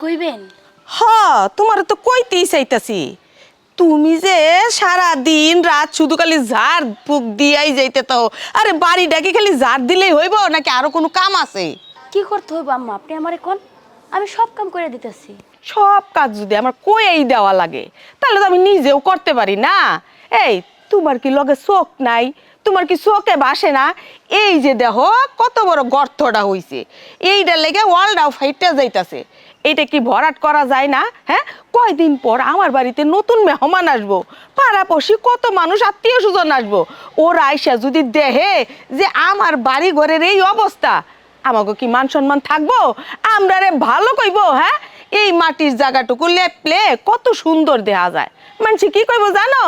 কইবেন? হ, তোমার তো কইতেই চাইতাছি। তুমি যে সারা দিন রাত শুধু খালি ঝাড় ফুক দিয়াই যাইতে তো। আরে বাড়িটাকে খালি ঝাড় দিলেই হইব নাকি আরো কোনো কাম আছে? কি করতে হইব আম্মা? আপনি আমারে কোন, আমি সব কাম করে দিতেছি। সব কাজ যদি আমার কইই দেওয়া লাগে তাহলে তো আমি নিজেও করতে পারি না। এই, তোমার কি লগে চোখ নাই? তোমার কি চোখে বাসে না? এই যে দেহ কত বড় গর্তটা হইছে, এইটার লেগে ওয়ালটাও ফাইটা যাইতাছে। এইটা কি ভরাট করা যায় না? হ্যাঁ, কয়দিন পর আমার বাড়িতে নতুন মেহমান আসবো, পাড়াপড়শি কত মানুষ আত্মীয় স্বজন আসবো। ওরা আইসা যদি দেহে যে আমার বাড়ি ঘরের এই অবস্থা, আমাকে কি মান সম্মান থাকবো? আমরা রে ভালো কইবো? হ্যাঁ, এই মাটির জায়গাটুকু লেপলে কত সুন্দর দেখা যায়। মানুষ কি কইব জানো?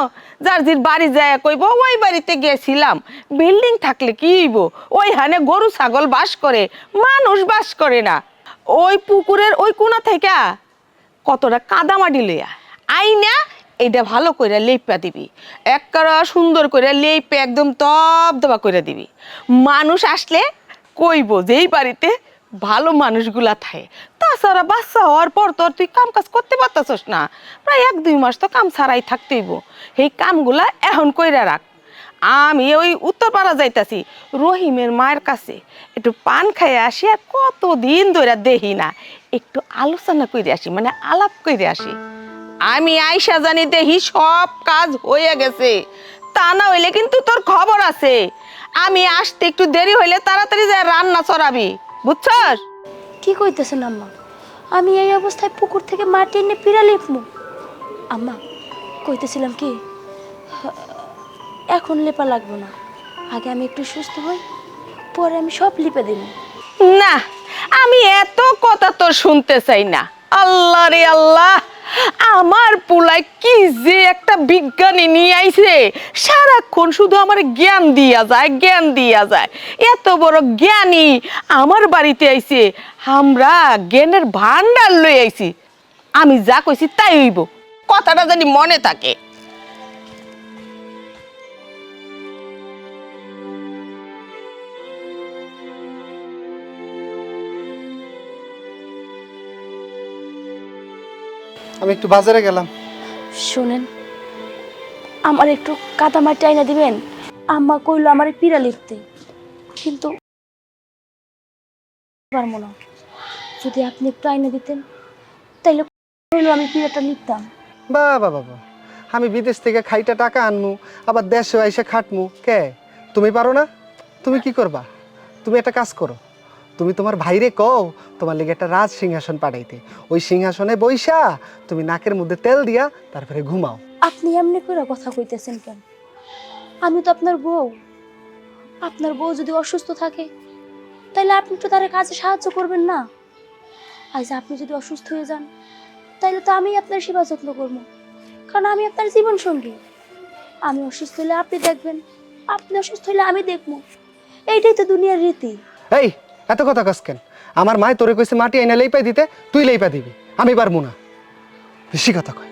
যার যার বাড়ি যায় কইব ওই বাড়িতে গেছিলাম। বিল্ডিং থাকলে কি হইব? ওইখানে গরু ছাগল বাস করে, মানুষ বাস করে না। ওই পুকুরের ওই কোণা থেকে কতটা কাদামাটি লইয়া আইনা এইটা ভালো করে লেপা দিবি, একবারে সুন্দর করে লেপে একদম তবদবা করে দিবি। মানুষ আসলে কইব যে এই বাড়িতে ভালো মানুষগুলা থাকে। তাছাড়া বাচ্চা হওয়ার পর তো তুই কাম কাজ করতে পারতাছস না, প্রায় 1-2 মাস তো কাম ছাড়াই থাকতেইব। এই কামগুলা এখন কইরা রাখ। আমি ওই উত্তরপাড়া যাইতাছি রহিমের মায়ের কাছে, একটু পান খাইয়ে আসি। আর কতদিন ধরে দেখি না, একটু আলোচনা করে আসি, মানে আলাপ করে আসি। আমি আইসা জানি দেখি সব কাজ হয়ে গেছে, তা না হইলে কিন্তু তোর খবর আছে। আমি আসতে একটু দেরি হইলে তাড়াতাড়ি যায় রান্না চড়াবি, বুঝছস? কি কইতেছেন আম্মা? আমি এই অবস্থায় পুকুর থেকে মাটি এনে পিড়া লিপমু? আম্মা, কইতেছিলাম কি, এখন লেপা লাগবো না, আগে আমি একটু সুস্থ হই, পরে আমি সব লিপে দিব। না, আমি এত কথা তো শুনতে চাই না। আল্লাহ রে আল্লাহ, আমার পোলায় কি যে একটা বিজ্ঞানী নিয়ে আইছে, সারাক্ষণ শুধু আমার জ্ঞান দিয়া যায়, জ্ঞান দিয়া যায়। এত বড় জ্ঞানী আমার বাড়িতে আইছে, আমরা জ্ঞানের ভান্ডার লই আইছি। আমি যা কইছি তাই হইব, কথাটা জানি মনে থাকে। আমি একটু বাজারে গেলাম। শোনেন, আমার একটু কাদা মাটি আইনা দিবেন? আম্মা কইলো আমার পিড়া লিখতে, কিন্তু পারবো না। যদি আপনি একটু আইনা দিতেন তাইলে কইলো আমি পিড়াটা লিখতাম। বাবা বাবা, আমি বিদেশ থেকে খাইটা টাকা আনমু, আবার দেশে আইসা খাটমু কে? তুমি পারো না? তুমি কি করবা? তুমি একটা কাজ করো, তুমি তোমার ভাইরে কও তোমার লিগে একটা রাজ সিংহাসন পাঠাইতে। ওই সিংহাসনে বইসা তুমি নাকের মধ্যে তেল দিয়া তারপরে ঘুমাও। আপনি এমনি করে কথা কইতেছেন কেন? আমি তো আপনার বউ। আপনার বউ যদি অসুস্থ থাকে তাইলে আপনি তো তার কাজে সাহায্য করবেন না? আজ আপনি যদি অসুস্থ হয়ে যান তাইলে তো আমি আপনার সেবা যত্ন করবো, কারণ আমি আপনার জীবন সঙ্গী। আমি অসুস্থ হলে আপনি দেখবেন, আপনি অসুস্থ হলে আমি দেখবো। এইটাই তো দুনিয়ার রীতি। এই, এত কথা কস কেন? আমার মায় তোরে কইছে মাটি আইনা লেইপাই দিতে, তুই লেইপা দিবি, আমি পারবো না। বেশি কথা কয়।